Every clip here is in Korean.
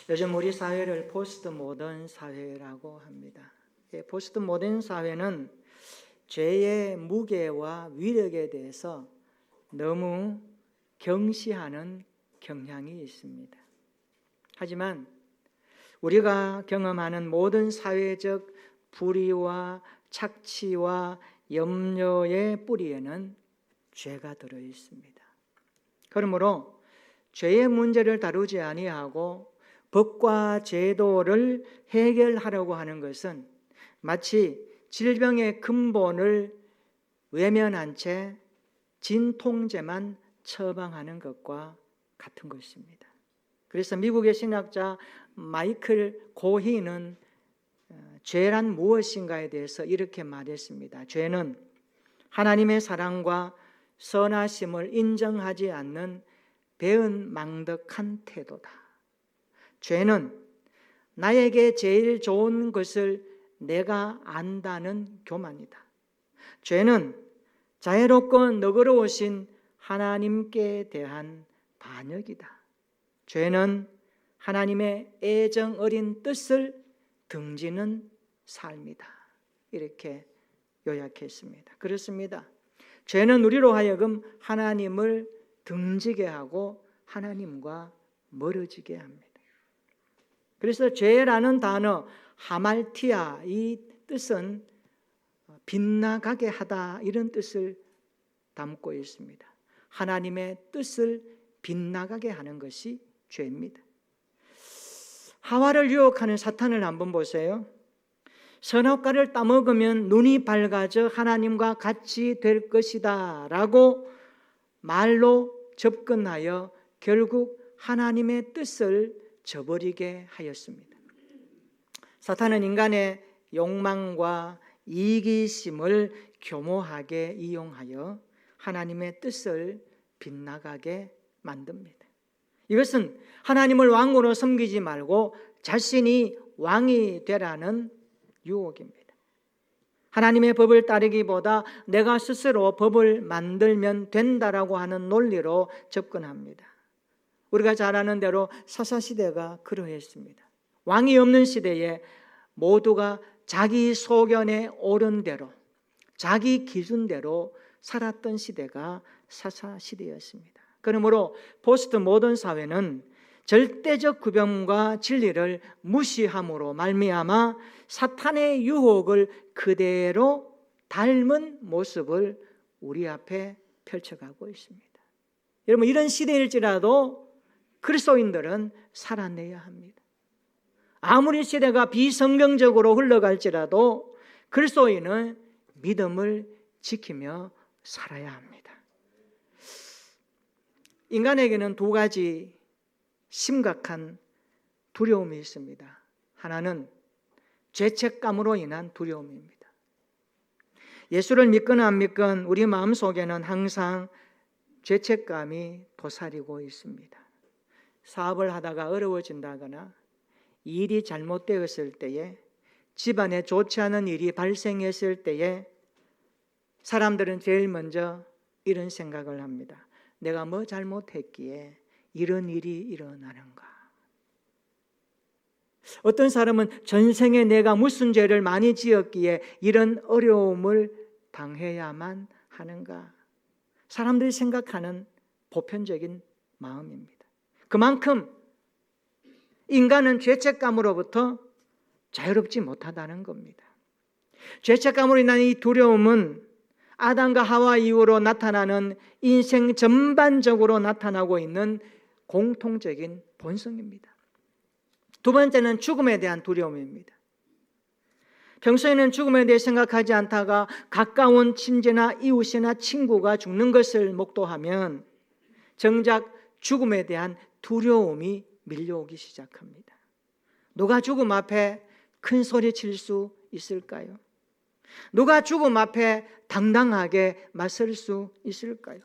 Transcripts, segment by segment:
요즘 우리 사회를 포스트 모던 사회라고 합니다. 포스트 모던 사회는 죄의 무게와 위력에 대해서 너무 경시하는 경향이 있습니다. 하지만 우리가 경험하는 모든 사회적 불의와 착취와 염려의 뿌리에는 죄가 들어 있습니다. 그러므로 죄의 문제를 다루지 아니하고 법과 제도를 해결하려고 하는 것은 마치 질병의 근본을 외면한 채 진통제만 처방하는 것과 같은 것입니다. 그래서 미국의 신학자 마이클 고히는 죄란 무엇인가에 대해서 이렇게 말했습니다. 죄는 하나님의 사랑과 선하심을 인정하지 않는 배은망덕한 태도다. 죄는 나에게 제일 좋은 것을 내가 안다는 교만이다. 죄는 자애롭고 너그러우신 하나님께 대한 반역이다. 죄는 하나님의 애정 어린 뜻을 등지는 삶이다. 이렇게 요약했습니다. 그렇습니다. 죄는 우리로 하여금 하나님을 등지게 하고 하나님과 멀어지게 합니다. 그래서 죄라는 단어 하말티아, 이 뜻은 빗나가게 하다, 이런 뜻을 담고 있습니다. 하나님의 뜻을 빗나가게 하는 것이 죄입니다. 하와를 유혹하는 사탄을 한번 보세요. 선악과를 따먹으면 눈이 밝아져 하나님과 같이 될 것이다 라고 말로 접근하여 결국 하나님의 뜻을 저버리게 하였습니다. 사탄은 인간의 욕망과 이기심을 교모하게 이용하여 하나님의 뜻을 빗나가게 만듭니다. 이것은 하나님을 왕으로 섬기지 말고 자신이 왕이 되라는 유혹입니다. 하나님의 법을 따르기보다 내가 스스로 법을 만들면 된다라고 하는 논리로 접근합니다. 우리가 잘 아는 대로 사사시대가 그러했습니다. 왕이 없는 시대에 모두가 자기 소견에 옳은 대로, 자기 기준대로 살았던 시대가 사사시대였습니다. 그러므로 포스트 모던 사회는 절대적 구별과 진리를 무시함으로 말미암아 사탄의 유혹을 그대로 닮은 모습을 우리 앞에 펼쳐가고 있습니다. 여러분, 이런 시대일지라도 그리스도인들은 살아내야 합니다. 아무리 시대가 비성경적으로 흘러갈지라도 그리스도인은 믿음을 지키며 살아야 합니다. 인간에게는 두 가지 심각한 두려움이 있습니다. 하나는 죄책감으로 인한 두려움입니다. 예수를 믿건 안 믿건 우리 마음속에는 항상 죄책감이 도사리고 있습니다. 사업을 하다가 어려워진다거나 일이 잘못되었을 때에, 집안에 좋지 않은 일이 발생했을 때에 사람들은 제일 먼저 이런 생각을 합니다. 내가 뭐 잘못했기에 이런 일이 일어나는가? 어떤 사람은 전생에 내가 무슨 죄를 많이 지었기에 이런 어려움을 당해야만 하는가? 사람들이 생각하는 보편적인 마음입니다. 그만큼 인간은 죄책감으로부터 자유롭지 못하다는 겁니다. 죄책감으로 인한 이 두려움은 아담과 하와 이후로 나타나는 인생 전반적으로 나타나고 있는 공통적인 본성입니다. 두 번째는 죽음에 대한 두려움입니다. 평소에는 죽음에 대해 생각하지 않다가 가까운 친지나 이웃이나 친구가 죽는 것을 목도하면 정작 죽음에 대한 두려움이 밀려오기 시작합니다. 누가 죽음 앞에 큰 소리 칠 수 있을까요? 누가 죽음 앞에 당당하게 맞설 수 있을까요?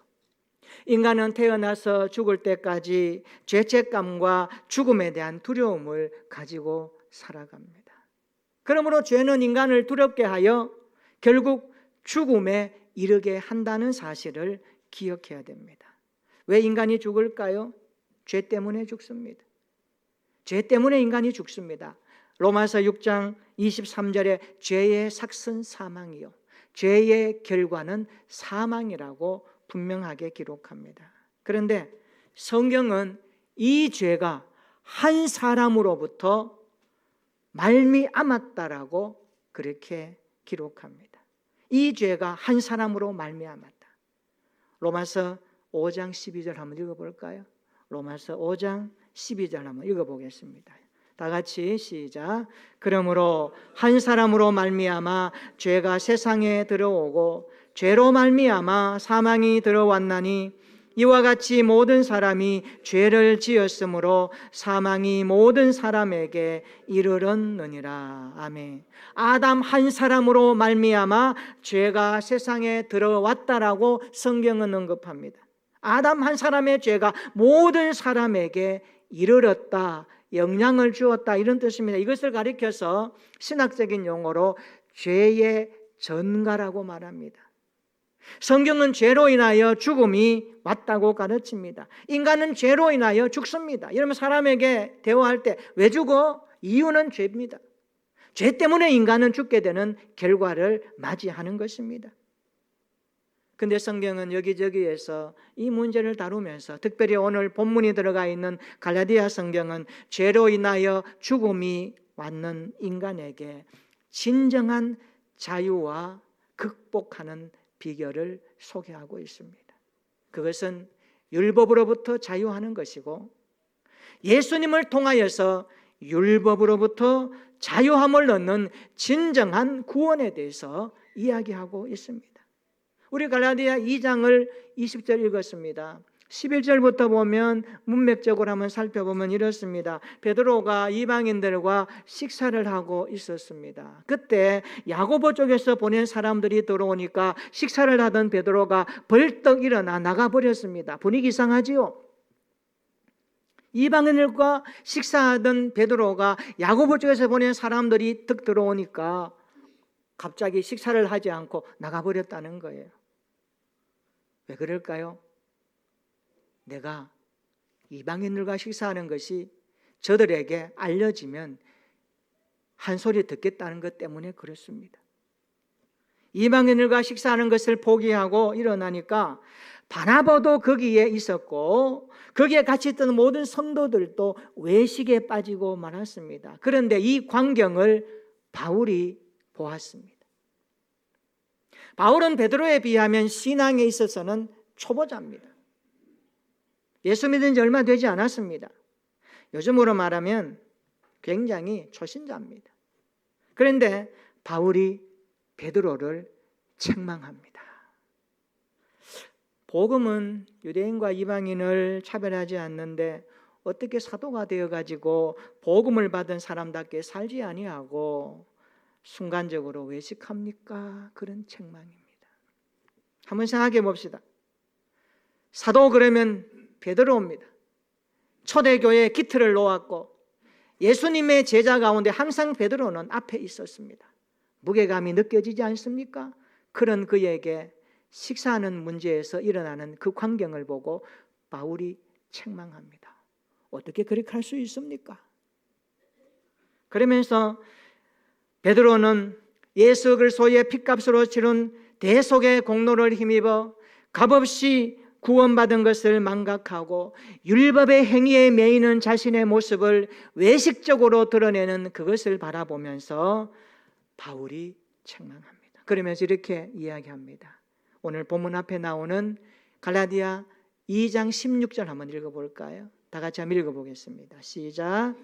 인간은 태어나서 죽을 때까지 죄책감과 죽음에 대한 두려움을 가지고 살아갑니다. 그러므로 죄는 인간을 두렵게 하여 결국 죽음에 이르게 한다는 사실을 기억해야 됩니다. 왜 인간이 죽을까요? 죄 때문에 죽습니다. 죄 때문에 인간이 죽습니다. 로마서 6장 23절에 죄의 삭은 사망이요 죄의 결과는 사망이라고 분명하게 기록합니다. 그런데 성경은 이 죄가 한 사람으로부터 말미암았다라고 그렇게 기록합니다. 이 죄가 한 사람으로 말미암았다. 로마서 5장 12절 한번 읽어볼까요? 로마서 5장 12절 한번 읽어보겠습니다. 다 같이 시작. 그러므로 한 사람으로 말미암아 죄가 세상에 들어오고 죄로 말미암아 사망이 들어왔나니 이와 같이 모든 사람이 죄를 지었으므로 사망이 모든 사람에게 이르렀느니라. 아멘. 아담 한 사람으로 말미암아 죄가 세상에 들어왔다라고 성경은 언급합니다. 아담 한 사람의 죄가 모든 사람에게 이르렀다, 영향을 주었다, 이런 뜻입니다. 이것을 가리켜서 신학적인 용어로 죄의 전가라고 말합니다. 성경은 죄로 인하여 죽음이 왔다고 가르칩니다. 인간은 죄로 인하여 죽습니다. 여러분, 사람에게 대화할 때 왜 죽어? 이유는 죄입니다. 죄 때문에 인간은 죽게 되는 결과를 맞이하는 것입니다. 근데 성경은 여기저기에서 이 문제를 다루면서 특별히 오늘 본문이 들어가 있는 갈라디아 성경은 죄로 인하여 죽음이 왔는 인간에게 진정한 자유와 극복하는 비결을 소개하고 있습니다. 그것은 율법으로부터 자유하는 것이고 예수님을 통하여서 율법으로부터 자유함을 얻는 진정한 구원에 대해서 이야기하고 있습니다. 우리 갈라디아 2장을 20절 읽었습니다. 11절부터 보면 문맥적으로 한번 살펴보면 이렇습니다. 베드로가 이방인들과 식사를 하고 있었습니다. 그때 야고보 쪽에서 보낸 사람들이 들어오니까 식사를 하던 베드로가 벌떡 일어나 나가버렸습니다. 분위기 이상하지요? 이방인들과 식사하던 베드로가 야고보 쪽에서 보낸 사람들이 득 들어오니까 갑자기 식사를 하지 않고 나가버렸다는 거예요. 왜 그럴까요? 내가 이방인들과 식사하는 것이 저들에게 알려지면 한 소리 듣겠다는 것 때문에 그렇습니다. 이방인들과 식사하는 것을 포기하고 일어나니까 바나바도 거기에 있었고 거기에 같이 있던 모든 성도들도 외식에 빠지고 말았습니다. 그런데 이 광경을 바울이 보았습니다. 바울은 베드로에 비하면 신앙에 있어서는 초보자입니다. 예수 믿은 지 얼마 되지 않았습니다. 요즘으로 말하면 굉장히 초신자입니다. 그런데 바울이 베드로를 책망합니다. 복음은 유대인과 이방인을 차별하지 않는데 어떻게 사도가 되어가지고 복음을 받은 사람답게 살지 아니하고 순간적으로 외식합니까? 그런 책망입니다. 한번 생각해 봅시다. 사도 그러면 베드로입니다. 초대교회에 기틀을 놓았고 예수님의 제자 가운데 항상 베드로는 앞에 있었습니다. 무게감이 느껴지지 않습니까? 그런 그에게 식사하는 문제에서 일어나는 그 광경을 보고 바울이 책망합니다. 어떻게 그렇게 할 수 있습니까? 그러면서 베드로는 예수 그리스도의 핏값으로 치른 대속의 공로를 힘입어 값없이 구원받은 것을 망각하고 율법의 행위에 매이는 자신의 모습을 외식적으로 드러내는 그것을 바라보면서 바울이 책망합니다. 그러면서 이렇게 이야기합니다. 오늘 본문 앞에 나오는 갈라디아 2장 16절 한번 읽어볼까요? 다 같이 한번 읽어보겠습니다. 시작.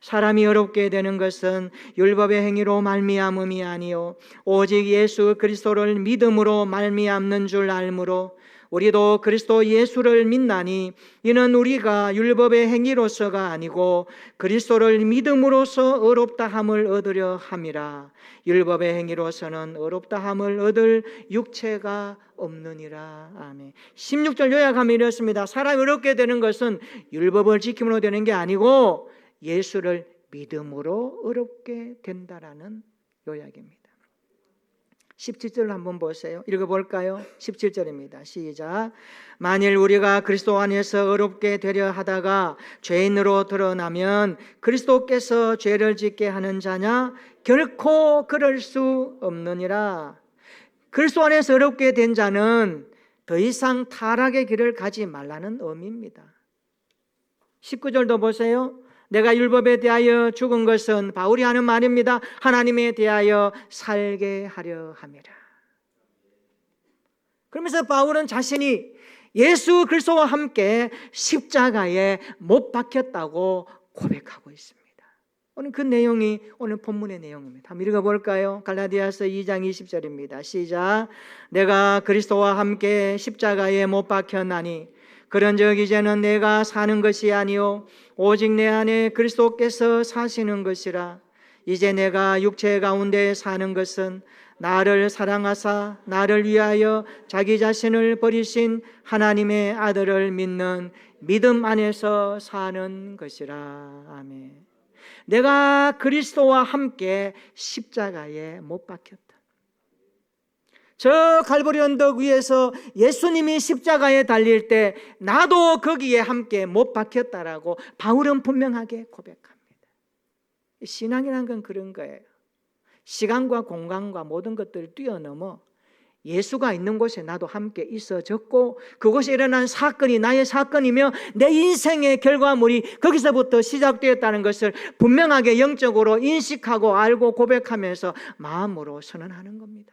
사람이 어렵게 되는 것은 율법의 행위로 말미암음이 아니요 오직 예수 그리스도를 믿음으로 말미암는 줄 알므로 우리도 그리스도 예수를 믿나니 이는 우리가 율법의 행위로서가 아니고 그리스도를 믿음으로써 의롭다함을 얻으려 함이라. 율법의 행위로서는 의롭다함을 얻을 육체가 없느니라. 아멘. 16절 요약하면 이렇습니다. 사람이 어렵게 되는 것은 율법을 지킴으로 되는 게 아니고 예수를 믿음으로 어렵게 된다라는 요약입니다. 17절 한번 보세요. 읽어볼까요? 17절입니다. 시작. 만일 우리가 그리스도 안에서 의롭게 되려 하다가 죄인으로 드러나면 그리스도께서 죄를 짓게 하는 자냐? 결코 그럴 수 없느니라. 그리스도 안에서 의롭게 된 자는 더 이상 타락의 길을 가지 말라는 의미입니다. 19절도 보세요. 내가 율법에 대하여 죽은 것은 바울이 하는 말입니다. 하나님에 대하여 살게 하려 함이라. 그러면서 바울은 자신이 예수 그리스도와 함께 십자가에 못 박혔다고 고백하고 있습니다. 오늘 그 내용이 오늘 본문의 내용입니다. 한번 읽어볼까요? 갈라디아서 2장 20절입니다. 시작. 내가 그리스도와 함께 십자가에 못 박혔나니 그런즉 이제는 내가 사는 것이 아니요 오직 내 안에 그리스도께서 사시는 것이라. 이제 내가 육체 가운데 사는 것은 나를 사랑하사 나를 위하여 자기 자신을 버리신 하나님의 아들을 믿는 믿음 안에서 사는 것이라. 아멘. 내가 그리스도와 함께 십자가에 못 박혔다. 저 갈보리 언덕 위에서 예수님이 십자가에 달릴 때 나도 거기에 함께 못 박혔다라고 바울은 분명하게 고백합니다. 신앙이란 건 그런 거예요. 시간과 공간과 모든 것들을 뛰어넘어 예수가 있는 곳에 나도 함께 있어졌고 그곳에 일어난 사건이 나의 사건이며 내 인생의 결과물이 거기서부터 시작되었다는 것을 분명하게 영적으로 인식하고 알고 고백하면서 마음으로 선언하는 겁니다.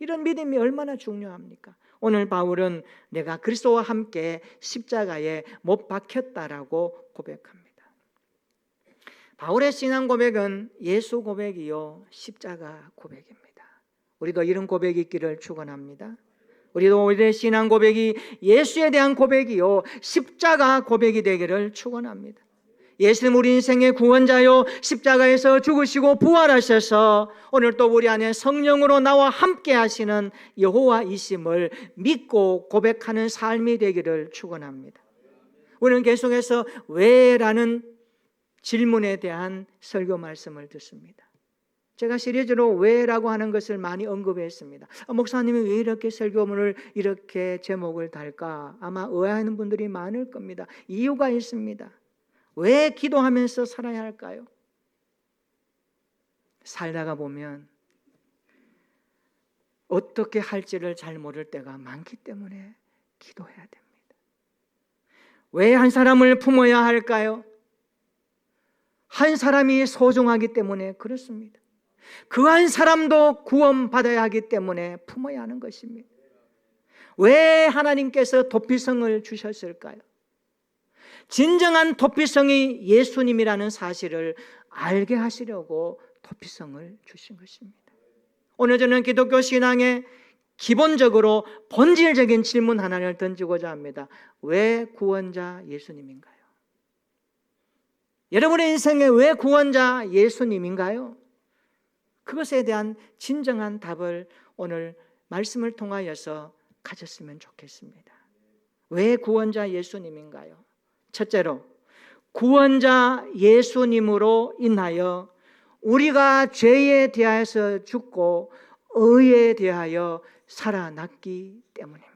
이런 믿음이 얼마나 중요합니까? 오늘 바울은 내가 그리스도와 함께 십자가에 못 박혔다라고 고백합니다. 바울의 신앙 고백은 예수 고백이요 십자가 고백입니다. 우리도 이런 고백이 있기를 축원합니다. 우리도 우리의 신앙 고백이 예수에 대한 고백이요 십자가 고백이 되기를 축원합니다. 예수님 우리 인생의 구원자요 십자가에서 죽으시고 부활하셔서 오늘 또 우리 안에 성령으로 나와 함께 하시는 여호와이심을 믿고 고백하는 삶이 되기를 축원합니다. 우리는 계속해서 왜라는 질문에 대한 설교 말씀을 듣습니다. 제가 시리즈로 왜라고 하는 것을 많이 언급했습니다. 목사님이 왜 이렇게 설교문을 이렇게 제목을 달까? 아마 의아해하는 분들이 많을 겁니다. 이유가 있습니다. 왜 기도하면서 살아야 할까요? 살다가 보면 어떻게 할지를 잘 모를 때가 많기 때문에 기도해야 됩니다. 왜 한 사람을 품어야 할까요? 한 사람이 소중하기 때문에 그렇습니다. 그 한 사람도 구원받아야 하기 때문에 품어야 하는 것입니다. 왜 하나님께서 도피성을 주셨을까요? 진정한 도피성이 예수님이라는 사실을 알게 하시려고 도피성을 주신 것입니다. 오늘 저는 기독교 신앙의 기본적으로 본질적인 질문 하나를 던지고자 합니다. 왜 구원자 예수님인가요? 여러분의 인생에 왜 구원자 예수님인가요? 그것에 대한 진정한 답을 오늘 말씀을 통하여서 가졌으면 좋겠습니다. 왜 구원자 예수님인가요? 첫째로 구원자 예수님으로 인하여 우리가 죄에 대하여서 죽고 의에 대하여 살아났기 때문입니다.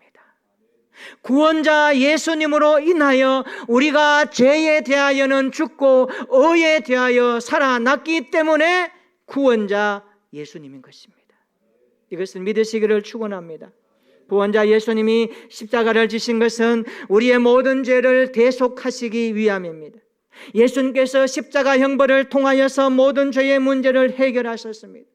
구원자 예수님으로 인하여 우리가 죄에 대하여는 죽고 의에 대하여 살아났기 때문에 구원자 예수님인 것입니다. 이것을 믿으시기를 축원합니다. 구원자 예수님이 십자가를 지신 것은 우리의 모든 죄를 대속하시기 위함입니다. 예수님께서 십자가 형벌을 통하여서 모든 죄의 문제를 해결하셨습니다.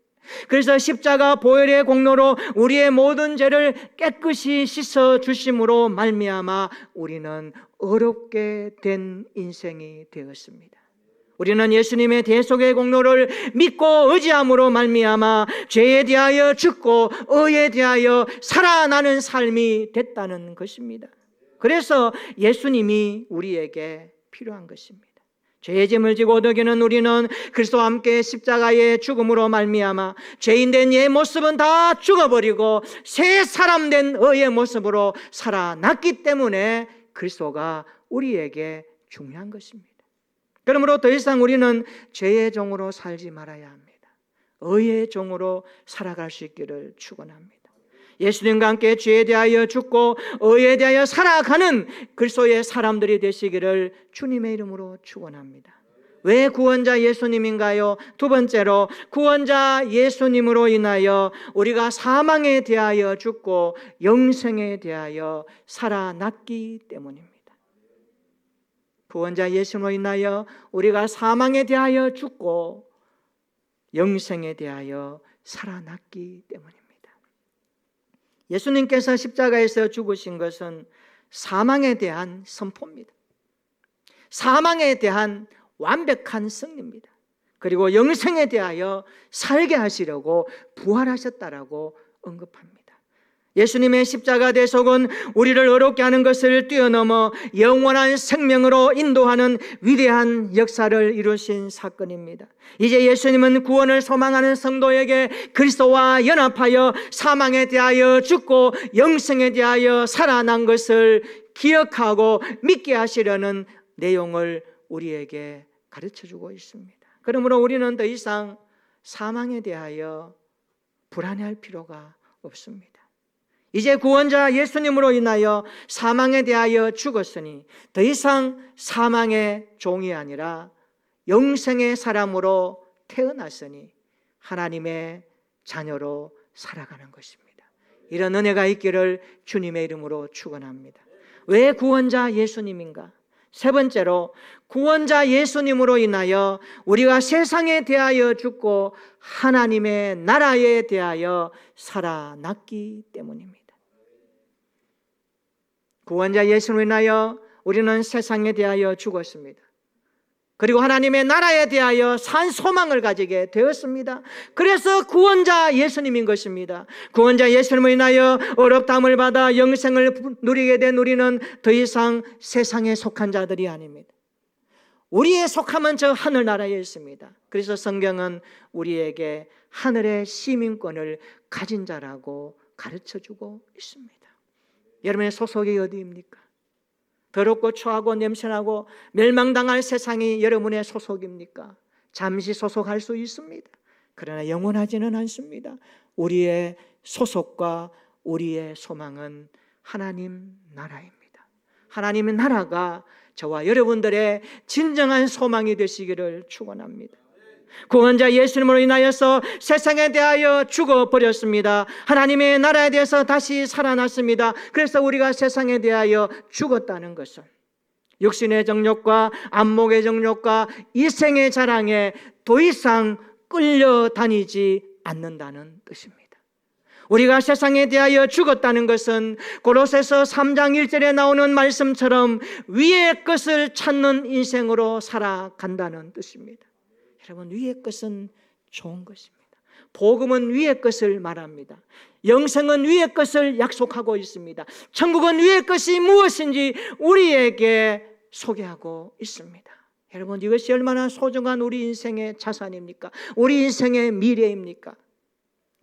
그래서 십자가 보혈의 공로로 우리의 모든 죄를 깨끗이 씻어 주심으로 말미암아 우리는 의롭게 된 인생이 되었습니다. 우리는 예수님의 대속의 공로를 믿고 의지함으로 말미암아 죄에 대하여 죽고 의에 대하여 살아나는 삶이 됐다는 것입니다. 그래서 예수님이 우리에게 필요한 것입니다. 죄의 짐을 지고 어덕이는 우리는 그리스도와 함께 십자가의 죽음으로 말미암아 죄인된 옛 모습은 다 죽어버리고 새 사람 된 의의 모습으로 살아났기 때문에 그리스도가 우리에게 중요한 것입니다. 그러므로 더 이상 우리는 죄의 종으로 살지 말아야 합니다. 의의 종으로 살아갈 수 있기를 축원합니다. 예수님과 함께 죄에 대하여 죽고 의에 대하여 살아가는 그리스도의 사람들이 되시기를 주님의 이름으로 축원합니다. 왜 구원자 예수님인가요? 두 번째로 구원자 예수님으로 인하여 우리가 사망에 대하여 죽고 영생에 대하여 살아났기 때문입니다. 구원자 예수님으로 인하여 우리가 사망에 대하여 죽고 영생에 대하여 살아났기 때문입니다. 예수님께서 십자가에서 죽으신 것은 사망에 대한 선포입니다. 사망에 대한 완벽한 승리입니다. 그리고 영생에 대하여 살게 하시려고 부활하셨다라고 언급합니다. 예수님의 십자가 대속은 우리를 어렵게 하는 것을 뛰어넘어 영원한 생명으로 인도하는 위대한 역사를 이루신 사건입니다. 이제 예수님은 구원을 소망하는 성도에게 그리스도와 연합하여 사망에 대하여 죽고 영생에 대하여 살아난 것을 기억하고 믿게 하시려는 내용을 우리에게 가르쳐주고 있습니다. 그러므로 우리는 더 이상 사망에 대하여 불안해할 필요가 없습니다. 이제 구원자 예수님으로 인하여 사망에 대하여 죽었으니 더 이상 사망의 종이 아니라 영생의 사람으로 태어났으니 하나님의 자녀로 살아가는 것입니다. 이런 은혜가 있기를 주님의 이름으로 축원합니다. 왜 구원자 예수님인가? 세 번째로 구원자 예수님으로 인하여 우리가 세상에 대하여 죽고 하나님의 나라에 대하여 살아났기 때문입니다. 구원자 예수님으로 인하여 우리는 세상에 대하여 죽었습니다. 그리고 하나님의 나라에 대하여 산 소망을 가지게 되었습니다. 그래서 구원자 예수님인 것입니다. 구원자 예수님으로 인하여 어렵다함을 받아 영생을 누리게 된 우리는 더 이상 세상에 속한 자들이 아닙니다. 우리의 속함은 저 하늘나라에 있습니다. 그래서 성경은 우리에게 하늘의 시민권을 가진 자라고 가르쳐주고 있습니다. 여러분의 소속이 어디입니까? 더럽고 추하고 냄새나고 멸망당할 세상이 여러분의 소속입니까? 잠시 소속할 수 있습니다. 그러나 영원하지는 않습니다. 우리의 소속과 우리의 소망은 하나님 나라입니다. 하나님의 나라가 저와 여러분들의 진정한 소망이 되시기를 축원합니다. 구원자 예수님으로 인하여서 세상에 대하여 죽어버렸습니다. 하나님의 나라에 대해서 다시 살아났습니다. 그래서 우리가 세상에 대하여 죽었다는 것은 육신의 정욕과 안목의 정욕과 이생의 자랑에 더 이상 끌려다니지 않는다는 뜻입니다. 우리가 세상에 대하여 죽었다는 것은 고로새서 3장 1절에 나오는 말씀처럼 위의 것을 찾는 인생으로 살아간다는 뜻입니다. 여러분, 위의 것은 좋은 것입니다. 복음은 위의 것을 말합니다. 영생은 위의 것을 약속하고 있습니다. 천국은 위의 것이 무엇인지 우리에게 소개하고 있습니다. 여러분, 이것이 얼마나 소중한 우리 인생의 자산입니까? 우리 인생의 미래입니까?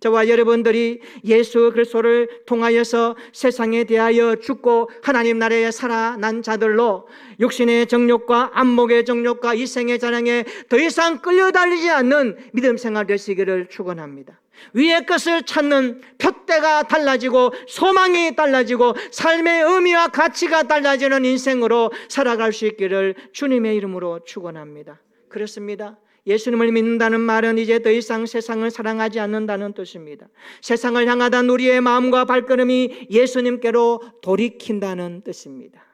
저와 여러분들이 예수 그리스도를 통하여서 세상에 대하여 죽고 하나님 나라에 살아난 자들로 육신의 정욕과 안목의 정욕과 이생의 자랑에 더 이상 끌려다니지 않는 믿음 생활 되시기를 축원합니다. 위의 것을 찾는 푯대가 달라지고 소망이 달라지고 삶의 의미와 가치가 달라지는 인생으로 살아갈 수 있기를 주님의 이름으로 축원합니다. 그렇습니다. 예수님을 믿는다는 말은 이제 더 이상 세상을 사랑하지 않는다는 뜻입니다. 세상을 향하던 우리의 마음과 발걸음이 예수님께로 돌이킨다는 뜻입니다.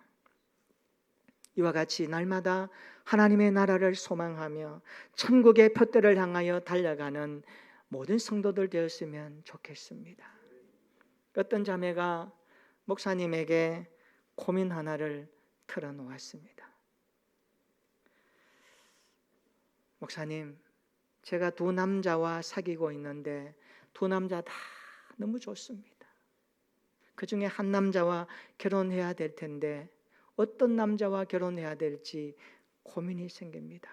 이와 같이 날마다 하나님의 나라를 소망하며 천국의 푯대를 향하여 달려가는 모든 성도들 되었으면 좋겠습니다. 어떤 자매가 목사님에게 고민 하나를 털어놓았습니다. 목사님, 제가 두 남자와 사귀고 있는데 두 남자 다 너무 좋습니다. 그 중에 한 남자와 결혼해야 될 텐데 어떤 남자와 결혼해야 될지 고민이 생깁니다.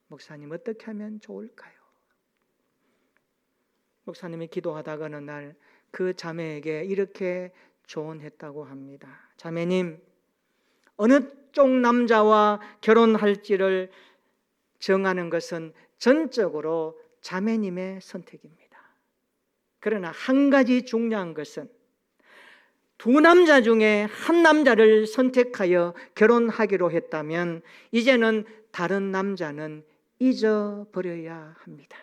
목사님, 어떻게 하면 좋을까요? 목사님이 기도하다가 어느 날 그 자매에게 이렇게 조언했다고 합니다. 자매님, 어느 쪽 남자와 결혼할지를 정하는 것은 전적으로 자매님의 선택입니다. 그러나 한 가지 중요한 것은 두 남자 중에 한 남자를 선택하여 결혼하기로 했다면 이제는 다른 남자는 잊어버려야 합니다.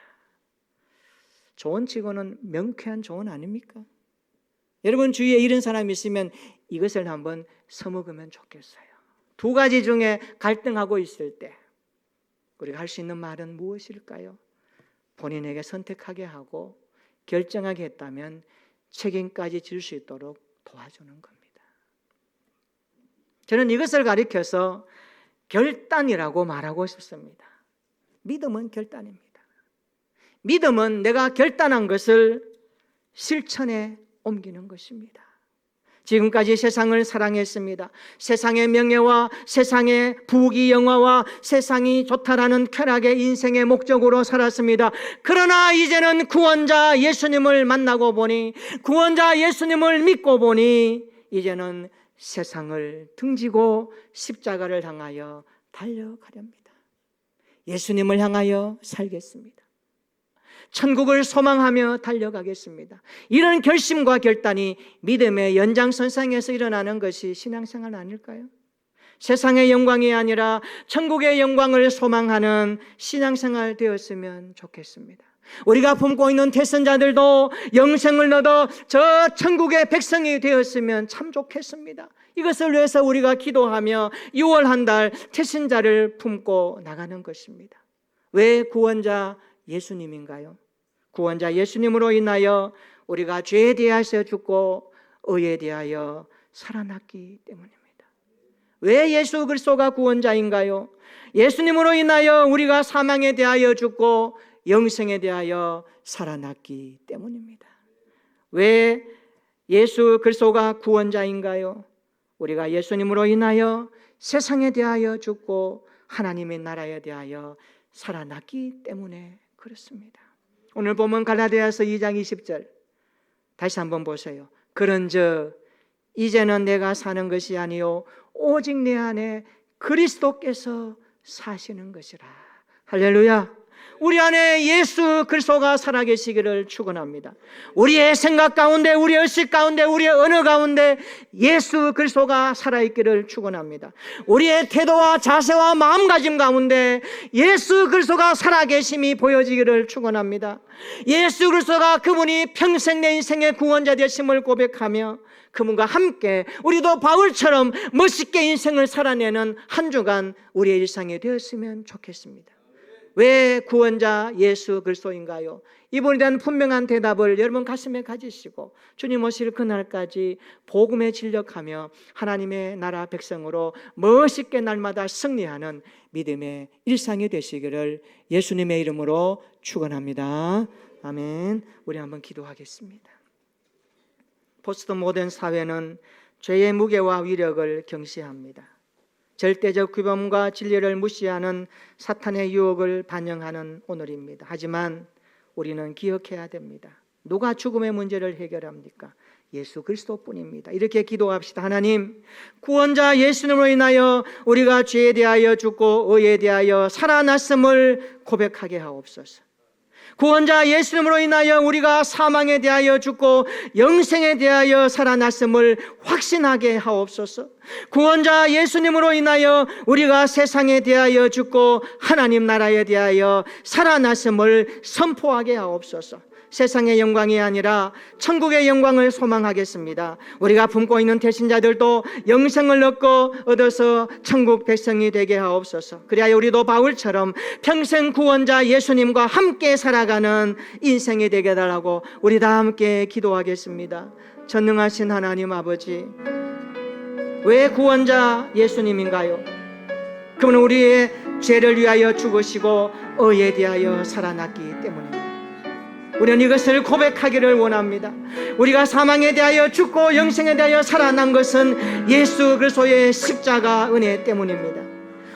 조언치고는 명쾌한 조언 아닙니까? 여러분 주위에 이런 사람이 있으면 이것을 한번 써먹으면 좋겠어요. 두 가지 중에 갈등하고 있을 때 우리가 할 수 있는 말은 무엇일까요? 본인에게 선택하게 하고 결정하게 했다면 책임까지 질 수 있도록 도와주는 겁니다. 저는 이것을 가리켜서 결단이라고 말하고 싶습니다. 믿음은 결단입니다. 믿음은 내가 결단한 것을 실천에 옮기는 것입니다. 지금까지 세상을 사랑했습니다. 세상의 명예와 세상의 부귀 영화와 세상이 좋다라는 쾌락의 인생의 목적으로 살았습니다. 그러나 이제는 구원자 예수님을 만나고 보니, 구원자 예수님을 믿고 보니 이제는 세상을 등지고 십자가를 향하여 달려가렵니다. 예수님을 향하여 살겠습니다. 천국을 소망하며 달려가겠습니다. 이런 결심과 결단이 믿음의 연장선상에서 일어나는 것이 신앙생활 아닐까요? 세상의 영광이 아니라 천국의 영광을 소망하는 신앙생활 되었으면 좋겠습니다. 우리가 품고 있는 태선자들도 영생을 얻어 저 천국의 백성이 되었으면 참 좋겠습니다. 이것을 위해서 우리가 기도하며 6월 한 달 태신자를 품고 나가는 것입니다. 왜 구원자 예수님인가요? 구원자 예수님으로 인하여 우리가 죄에 대하여 죽고 의에 대하여 살아났기 때문입니다. 왜 예수 그리스도가 구원자인가요? 예수님으로 인하여 우리가 사망에 대하여 죽고 영생에 대하여 살아났기 때문입니다. 왜 예수 그리스도가 구원자인가요? 우리가 예수님으로 인하여 세상에 대하여 죽고 하나님의 나라에 대하여 살아났기 때문에 그렇습니다. 오늘 보면 갈라디아서 2장 20절 다시 한번 보세요. 그런즉 이제는 내가 사는 것이 아니요 오직 내 안에 그리스도께서 사시는 것이라. 할렐루야. 우리 안에 예수 그리스도가 살아계시기를 축원합니다. 우리의 생각 가운데, 우리의 의식 가운데, 우리의 언어 가운데 예수 그리스도가 살아있기를 축원합니다. 우리의 태도와 자세와 마음가짐 가운데 예수 그리스도가 살아계심이 보여지기를 축원합니다. 예수 그리스도가 그분이 평생 내 인생의 구원자 되심을 고백하며 그분과 함께 우리도 바울처럼 멋있게 인생을 살아내는 한 주간 우리의 일상이 되었으면 좋겠습니다. 왜 구원자 예수 그리스도인가요? 이분에 대한 분명한 대답을 여러분 가슴에 가지시고 주님 오실 그날까지 복음에 진력하며 하나님의 나라 백성으로 멋있게 날마다 승리하는 믿음의 일상이 되시기를 예수님의 이름으로 축원합니다. 아멘. 우리 한번 기도하겠습니다. 포스트 모던 사회는 죄의 무게와 위력을 경시합니다. 절대적 규범과 진리를 무시하는 사탄의 유혹을 반영하는 오늘입니다. 하지만 우리는 기억해야 됩니다. 누가 죽음의 문제를 해결합니까? 예수 그리스도뿐입니다. 이렇게 기도합시다. 하나님, 구원자 예수님으로 인하여 우리가 죄에 대하여 죽고 의에 대하여 살아났음을 고백하게 하옵소서. 구원자 예수님으로 인하여 우리가 사망에 대하여 죽고 영생에 대하여 살아났음을 확신하게 하옵소서. 구원자 예수님으로 인하여 우리가 세상에 대하여 죽고 하나님 나라에 대하여 살아났음을 선포하게 하옵소서. 세상의 영광이 아니라 천국의 영광을 소망하겠습니다. 우리가 품고 있는 대신자들도 영생을 얻어서 천국 백성이 되게 하옵소서. 그래야 우리도 바울처럼 평생 구원자 예수님과 함께 살아가는 인생이 되게 해달라고 우리 다 함께 기도하겠습니다. 전능하신 하나님 아버지, 왜 구원자 예수님인가요? 그분은 우리의 죄를 위하여 죽으시고 의에 대하여 살아났기 때문입니다. 우리는 이것을 고백하기를 원합니다. 우리가 사망에 대하여 죽고 영생에 대하여 살아난 것은 예수 그리스도의 십자가 은혜 때문입니다.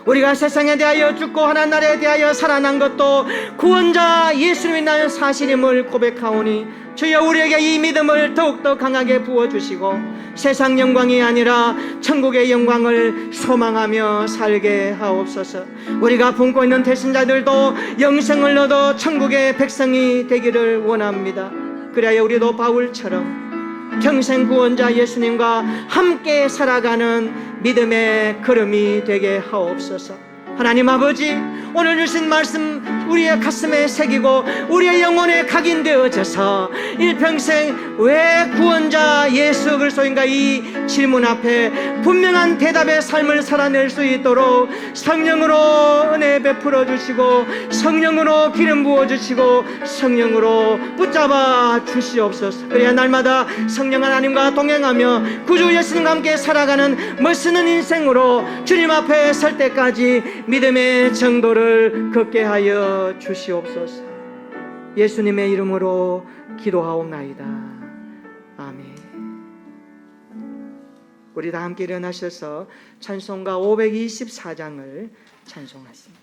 우리가 세상에 대하여 죽고 하나님에 대하여 살아난 것도 구원자 예수님이 나의 사실임을 고백하오니 주여 우리에게 이 믿음을 더욱더 강하게 부어주시고 세상 영광이 아니라 천국의 영광을 소망하며 살게 하옵소서. 우리가 품고 있는 대신자들도 영생을 얻어 천국의 백성이 되기를 원합니다. 그래야 우리도 바울처럼 평생 구원자 예수님과 함께 살아가는 믿음의 걸음이 되게 하옵소서. 하나님 아버지, 오늘 주신 말씀 우리의 가슴에 새기고 우리의 영혼에 각인되어져서 일평생 왜 구원자 예수 그리스도인가 이 질문 앞에 분명한 대답의 삶을 살아낼 수 있도록 성령으로 은혜 베풀어 주시고 성령으로 기름 부어 주시고 성령으로 붙잡아 주시옵소서. 그래야 날마다 성령 하나님과 동행하며 구주 예수님과 함께 살아가는 멋있는 인생으로 주님 앞에 설 때까지 믿음의 정도를 걷게 하여 주시옵소서. 예수님의 이름으로 기도하옵나이다. 아멘. 우리 다 함께 일어나셔서 찬송가 524장을 찬송하십니다.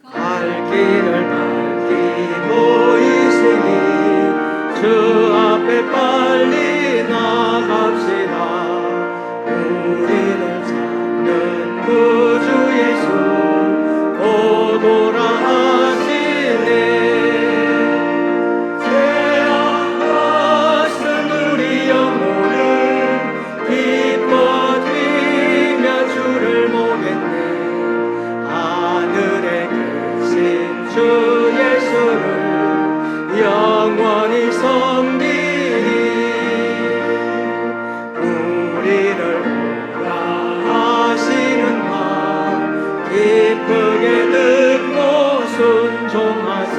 갈 길을 밝히고 있으니 주 앞에 빨리 나갑시다. 우리를 찾는 구주 예수 오도라 하시네. 죄악같은 우리 영혼을 기뻐 뛰며 주를 모겠네. 하늘에 계신 주 예수를 영원히 섬기리. 우리를 오라 하시는 말 기쁘게 듣고 순종하세.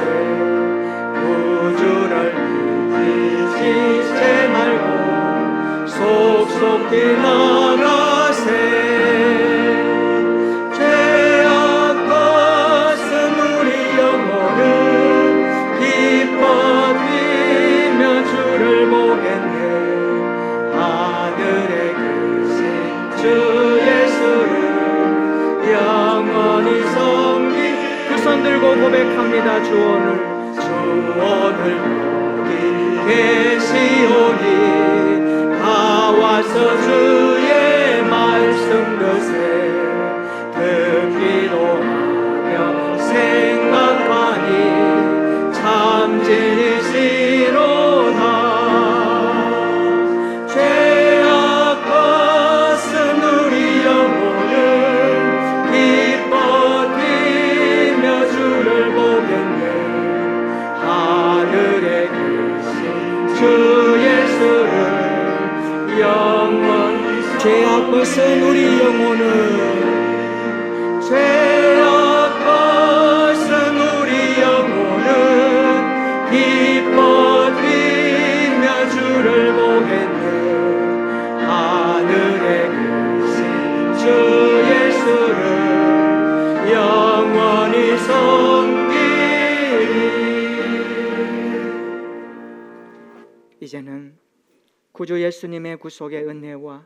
구주를 잊으시지 말고 속속히 나가세. 들고 고백합니다. 주 오늘 여기 계시오니 다 와서 주의 말씀 듣세. 듣기도 하며 생각하니 참진이시로다. 죄악같은 우리 영혼을 기뻐 하늘에 계신 주 예수를 영원히 죄악벗은 우리 영혼을 죄악벗은 우리 영혼을 기뻐 뛰며 주를 보겠네. 하늘에 계신 주 예수를 영원히 이제는 구주 예수님의 구속의 은혜와